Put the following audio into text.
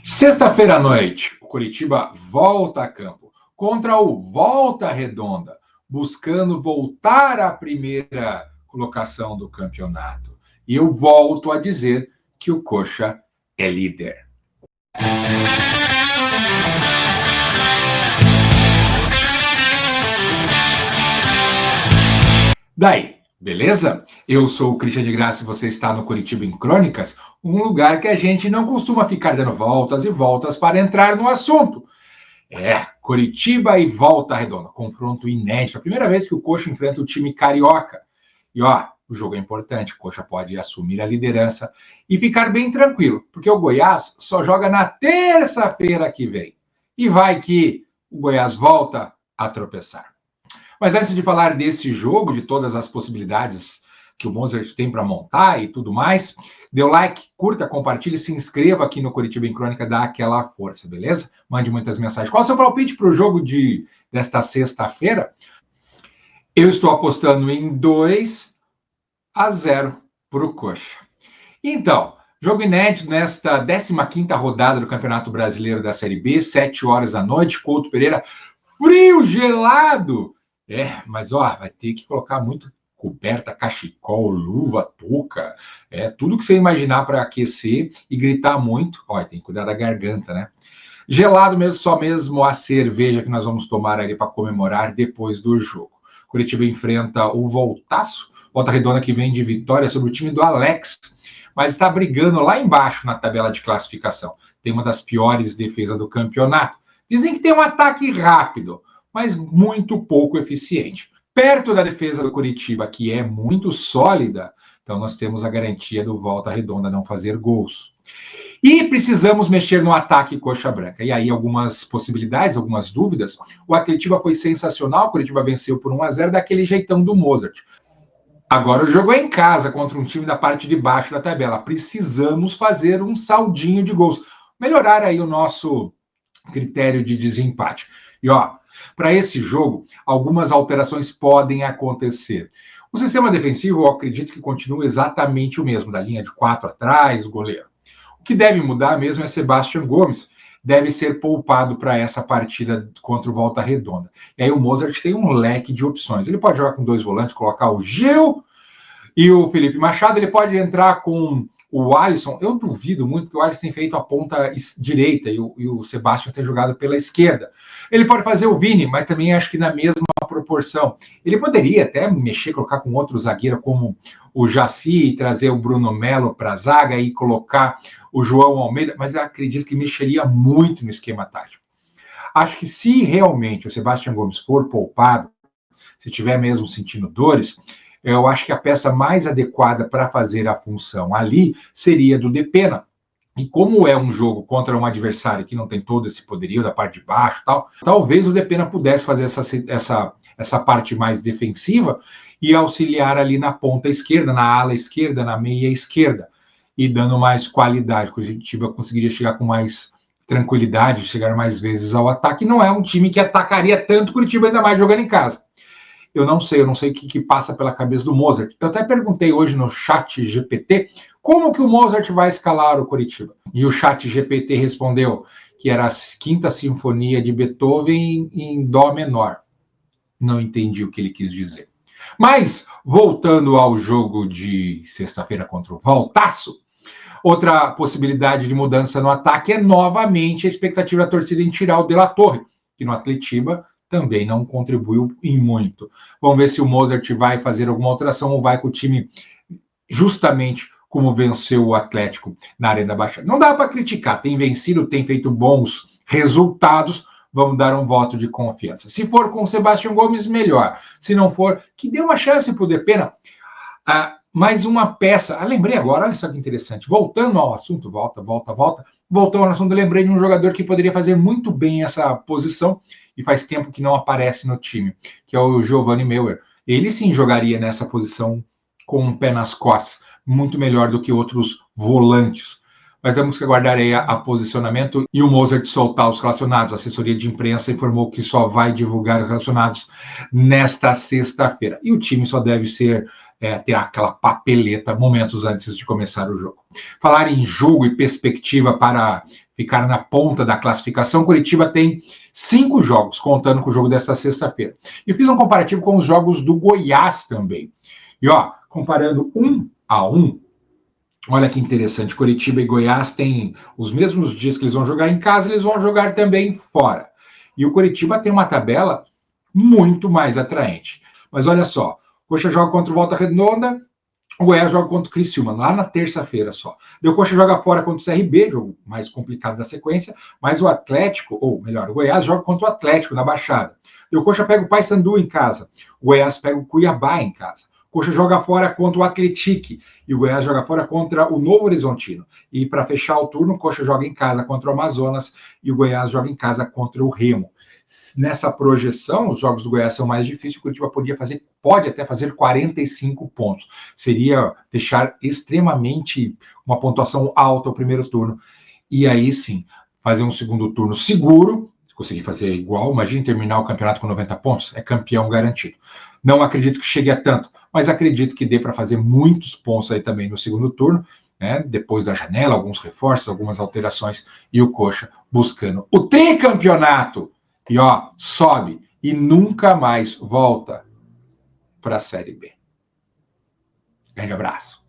Sexta-feira à noite, o Coritiba volta a campo contra o Volta Redonda, buscando voltar à primeira colocação do campeonato. E eu volto a dizer que o Coxa é líder. Daí, beleza? Eu sou o Christian de Graça e você está no Coritiba em Crônicas, um lugar que a gente não costuma ficar dando voltas e voltas para entrar no assunto. Coritiba e Volta Redonda, confronto inédito, a primeira vez que o Coxa enfrenta o time carioca. E o jogo é importante, o Coxa pode assumir a liderança e ficar bem tranquilo, porque o Goiás só joga na terça-feira que vem. E vai que o Goiás volta a tropeçar. Mas antes de falar desse jogo, de todas as possibilidades que o Mozart tem para montar e tudo mais, dê o like, curta, compartilhe, se inscreva aqui no Coritiba em Crônica, dá aquela força, beleza? Mande muitas mensagens. Qual é o seu palpite para o jogo desta sexta-feira? Eu estou apostando em 2-0 para o Coxa. Então, jogo inédito nesta 15ª rodada do Campeonato Brasileiro da Série B, 7 horas da noite, Couto Pereira, frio, gelado. Mas vai ter que colocar muito coberta, cachecol, luva, touca, tudo que você imaginar para aquecer e gritar muito. Tem que cuidar da garganta, né? Gelado mesmo, só mesmo a cerveja que nós vamos tomar ali para comemorar depois do jogo. Curitiba enfrenta o Voltaço, Volta Redonda que vem de vitória sobre o time do Alex, mas está brigando lá embaixo na tabela de classificação. Tem uma das piores defesas do campeonato. Dizem que tem um ataque rápido, mas muito pouco eficiente. Perto da defesa do Coritiba, que é muito sólida, então nós temos a garantia do Volta Redonda não fazer gols. E precisamos mexer no ataque Coxa Branca. E aí algumas possibilidades, algumas dúvidas. O Atletiba foi sensacional, o Coritiba venceu por 1-0 daquele jeitão do Mozart. Agora o jogo é em casa, contra um time da parte de baixo da tabela. Precisamos fazer um saldinho de gols. Melhorar aí o nosso critério de desempate. E para esse jogo, algumas alterações podem acontecer. O sistema defensivo, eu acredito que continua exatamente o mesmo, da linha de 4 atrás, o goleiro. O que deve mudar mesmo é Sebastião Gomes, deve ser poupado para essa partida contra o Volta Redonda. E aí o Mozart tem um leque de opções. Ele pode jogar com 2 volantes, colocar o Gil e o Felipe Machado, ele pode entrar com o Alisson. Eu duvido muito que o Alisson tenha feito a ponta direita e o Sebastião tenha jogado pela esquerda. Ele pode fazer o Vini, mas também acho que na mesma proporção. Ele poderia até mexer, colocar com outro zagueiro como o Jaci, trazer o Bruno Melo para a zaga e colocar o João Almeida, mas eu acredito que mexeria muito no esquema tático. Acho que se realmente o Sebastião Gomes for poupado, se tiver mesmo sentindo dores, eu acho que a peça mais adequada para fazer a função ali seria do Depena. E como é um jogo contra um adversário que não tem todo esse poderio da parte de baixo e tal, talvez o Depena pudesse fazer essa parte mais defensiva e auxiliar ali na ponta esquerda, na ala esquerda, na meia esquerda, e dando mais qualidade. O Coritiba conseguiria chegar com mais tranquilidade, chegar mais vezes ao ataque. Não é um time que atacaria tanto o Coritiba, ainda mais jogando em casa. Eu não sei o que passa pela cabeça do Mozart. Eu até perguntei hoje no chat GPT como que o Mozart vai escalar o Coritiba. E o chat GPT respondeu que era a 5ª Sinfonia de Beethoven em Dó menor. Não entendi o que ele quis dizer. Mas, voltando ao jogo de sexta-feira contra o Voltaço, outra possibilidade de mudança no ataque é novamente a expectativa da torcida em tirar o De La Torre, que no Atletiba também não contribuiu em muito. Vamos ver se o Mozart vai fazer alguma alteração ou vai com o time justamente como venceu o Atlético na Arena Baixada. Não dá para criticar, tem vencido, tem feito bons resultados, vamos dar um voto de confiança. Se for com o Sebastião Gomes, melhor. Se não for, que dê uma chance para o Depena. Mais uma peça. Lembrei agora, olha só que interessante. Voltando ao assunto, voltando ao assunto, lembrei de um jogador que poderia fazer muito bem essa posição e faz tempo que não aparece no time, que é o Giovanni Meurer. Ele sim jogaria nessa posição com um pé nas costas, muito melhor do que outros volantes. Mas temos que aguardar aí a posicionamento e o Mozart soltar os relacionados. A assessoria de imprensa informou que só vai divulgar os relacionados nesta sexta-feira. E o time só deve ter aquela papeleta momentos antes de começar o jogo. Falar em jogo e perspectiva para ficar na ponta da classificação. Curitiba tem 5 jogos, contando com o jogo dessa sexta-feira. E fiz um comparativo com os jogos do Goiás também. E ó, comparando 1-1, olha que interessante, Curitiba e Goiás têm os mesmos dias que eles vão jogar em casa, eles vão jogar também fora. E o Curitiba tem uma tabela muito mais atraente. Mas olha só, o Coxa joga contra o Volta Redonda, o Goiás joga contra o Criciúma, lá na terça-feira só. O Coxa joga fora contra o CRB, jogo mais complicado da sequência, mas o Atlético, ou melhor, o Goiás joga contra o Atlético na Baixada. O Coxa pega o Paysandu em casa, o Goiás pega o Cuiabá em casa. O Coxa joga fora contra o Atlético e o Goiás joga fora contra o Novo Horizontino. E para fechar o turno, o Coxa joga em casa contra o Amazonas e o Goiás joga em casa contra o Remo. Nessa projeção, os jogos do Goiás são mais difíceis, o Curitiba pode até fazer 45 pontos. Seria fechar extremamente uma pontuação alta o primeiro turno. E aí sim, fazer um segundo turno seguro, conseguir fazer igual, imagine terminar o campeonato com 90 pontos, é campeão garantido. Não acredito que chegue a tanto, mas acredito que dê para fazer muitos pontos aí também no segundo turno, né? Depois da janela, alguns reforços, algumas alterações, e o Coxa buscando o tricampeonato. E ó, sobe e nunca mais volta para a Série B. Grande abraço.